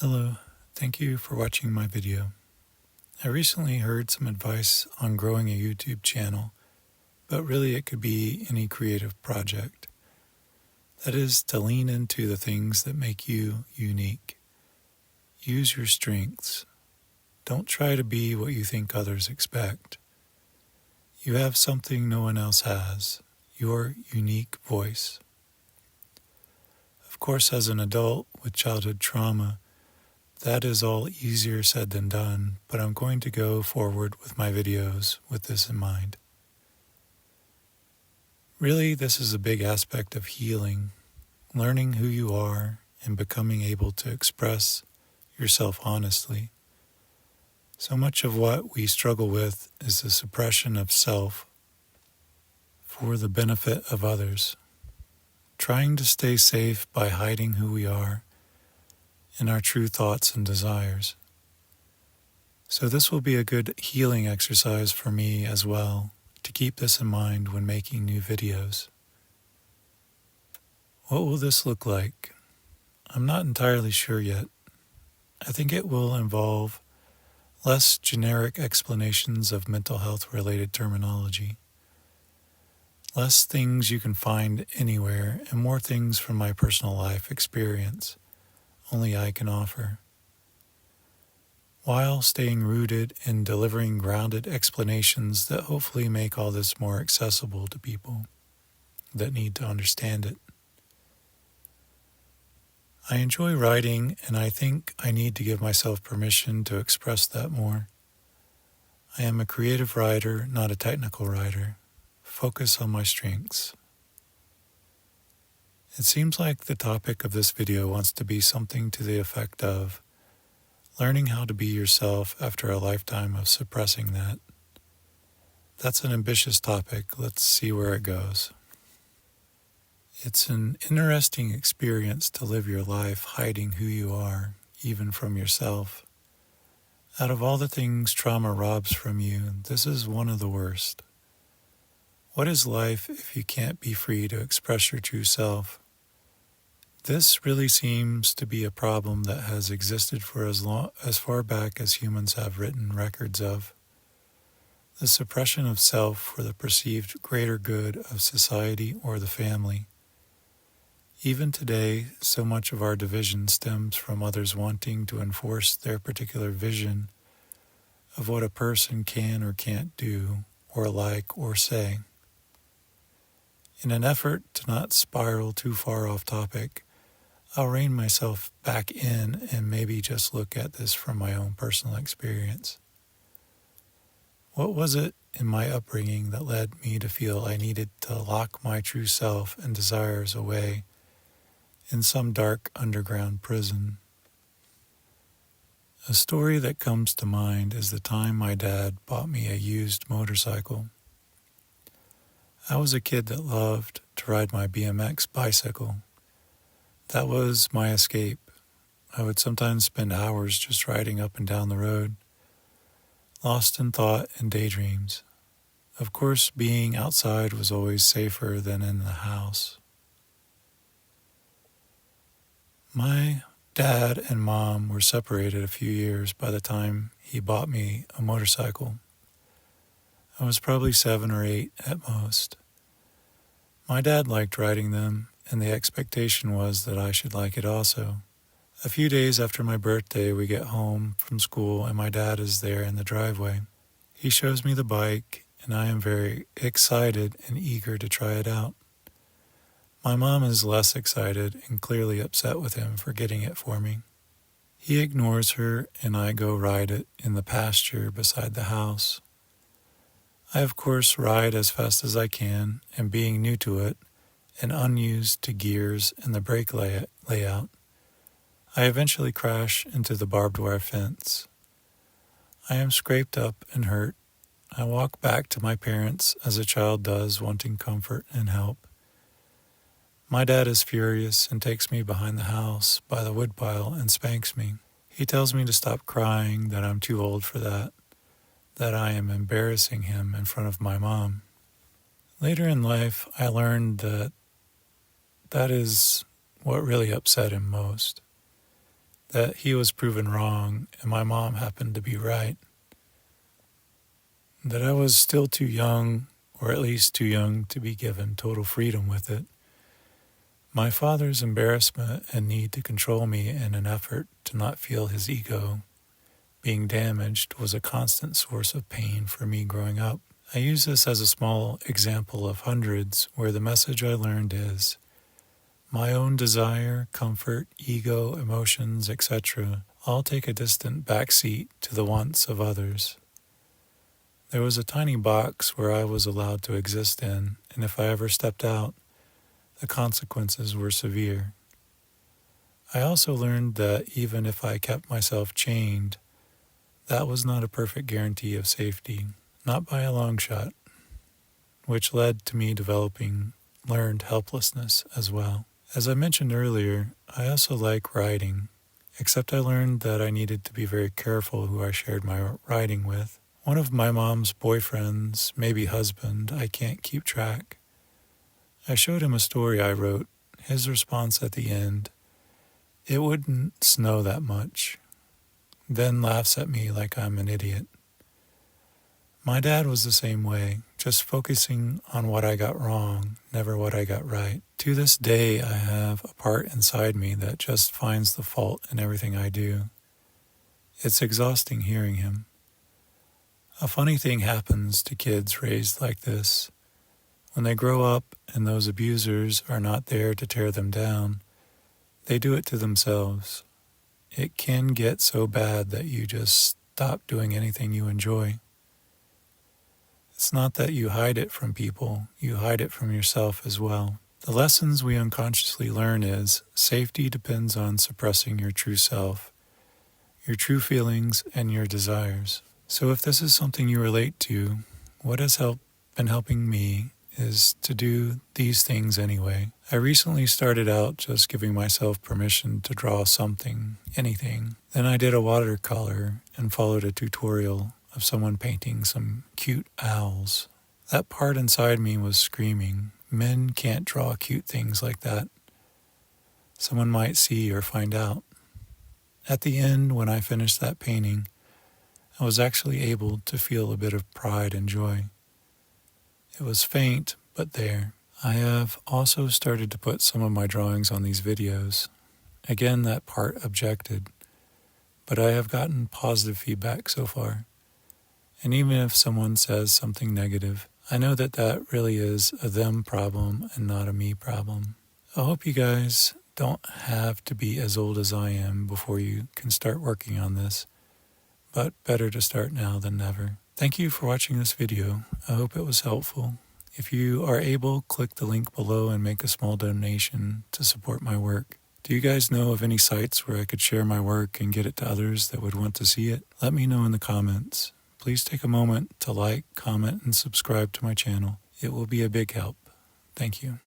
Hello, thank you for watching my video. I recently heard some advice on growing a YouTube channel, but really it could be any creative project. That is, to lean into the things that make you unique. Use your strengths. Don't try to be what you think others expect. You have something no one else has, your unique voice. Of course, as an adult with childhood trauma, that is all easier said than done, but I'm going to go forward with my videos with this in mind. Really, this is a big aspect of healing, learning who you are and becoming able to express yourself honestly. So much of what we struggle with is the suppression of self for the benefit of others, trying to stay safe by hiding who we are and our true thoughts and desires. So this will be a good healing exercise for me as well, to keep this in mind when making new videos. What will this look like? I'm not entirely sure yet. I think it will involve less generic explanations of mental health related terminology, less things you can find anywhere, and more things from my personal life experience only I can offer, while staying rooted in delivering grounded explanations that hopefully make all this more accessible to people that need to understand it. I enjoy writing, and I think I need to give myself permission to express that more. I am a creative writer, not a technical writer. Focus on my strengths. It seems like the topic of this video wants to be something to the effect of learning how to be yourself after a lifetime of suppressing that. That's an ambitious topic. Let's see where it goes. It's an interesting experience to live your life hiding who you are, even from yourself. Out of all the things trauma robs from you, this is one of the worst. What is life if you can't be free to express your true self? This really seems to be a problem that has existed for as far back as humans have written records of. The suppression of self for the perceived greater good of society or the family. Even today, so much of our division stems from others wanting to enforce their particular vision of what a person can or can't do, or like, or say. In an effort to not spiral too far off topic, I'll rein myself back in and maybe just look at this from my own personal experience. What was it in my upbringing that led me to feel I needed to lock my true self and desires away in some dark underground prison? A story that comes to mind is the time my dad bought me a used motorcycle. I was a kid that loved to ride my BMX bicycle. That was my escape. I would sometimes spend hours just riding up and down the road, lost in thought and daydreams. Of course, being outside was always safer than in the house. My dad and mom were separated a few years by the time he bought me a motorcycle. I was probably 7 or 8 at most. My dad liked riding them, and the expectation was that I should like it also. A few days after my birthday, we get home from school and my dad is there in the driveway. He shows me the bike, and I am very excited and eager to try it out. My mom is less excited and clearly upset with him for getting it for me. He ignores her, and I go ride it in the pasture beside the house. I, of course, ride as fast as I can, and being new to it, and unused to gears and the brake layout, I eventually crash into the barbed wire fence. I am scraped up and hurt. I walk back to my parents as a child does, wanting comfort and help. My dad is furious and takes me behind the house by the woodpile and spanks me. He tells me to stop crying, that I'm too old for that I am embarrassing him in front of my mom. Later in life, I learned that is what really upset him most. that he was proven wrong and my mom happened to be right. That I was still too young, or at least too young to be given total freedom with it. My father's embarrassment and need to control me in an effort to not feel his ego being damaged was a constant source of pain for me growing up. I use this as a small example of hundreds where the message I learned is, my own desire, comfort, ego, emotions, etc. all take a distant backseat to the wants of others. There was a tiny box where I was allowed to exist in, and if I ever stepped out, the consequences were severe. I also learned that even if I kept myself chained, that was not a perfect guarantee of safety, not by a long shot, which led to me developing learned helplessness as well. As I mentioned earlier, I also like writing, except I learned that I needed to be very careful who I shared my writing with. One of my mom's boyfriends, maybe husband, I can't keep track. I showed him a story I wrote. His response at the end, "It wouldn't snow that much," then laughs at me like I'm an idiot. My dad was the same way, just focusing on what I got wrong, never what I got right. To this day, I have a part inside me that just finds the fault in everything I do. It's exhausting hearing him. A funny thing happens to kids raised like this. When they grow up and those abusers are not there to tear them down, they do it to themselves. It can get so bad that you just stop doing anything you enjoy. It's not that you hide it from people, you hide it from yourself as well. The lessons we unconsciously learn is safety depends on suppressing your true self, your true feelings, and your desires. So if this is something you relate to, what has been helping me is to do these things anyway. I recently started out just giving myself permission to draw something, anything. Then I did a watercolor and followed a tutorial of someone painting some cute owls. That part inside me was screaming, men can't draw cute things like that. Someone might see or find out. At the end, when I finished that painting, I was actually able to feel a bit of pride and joy. It was faint, but there. I have also started to put some of my drawings on these videos. Again, that part objected, but I have gotten positive feedback so far. And even if someone says something negative, I know that that really is a them problem and not a me problem. I hope you guys don't have to be as old as I am before you can start working on this, but better to start now than never. Thank you for watching this video. I hope it was helpful. If you are able, click the link below and make a small donation to support my work. Do you guys know of any sites where I could share my work and get it to others that would want to see it? Let me know in the comments. Please take a moment to like, comment, and subscribe to my channel. It will be a big help. Thank you.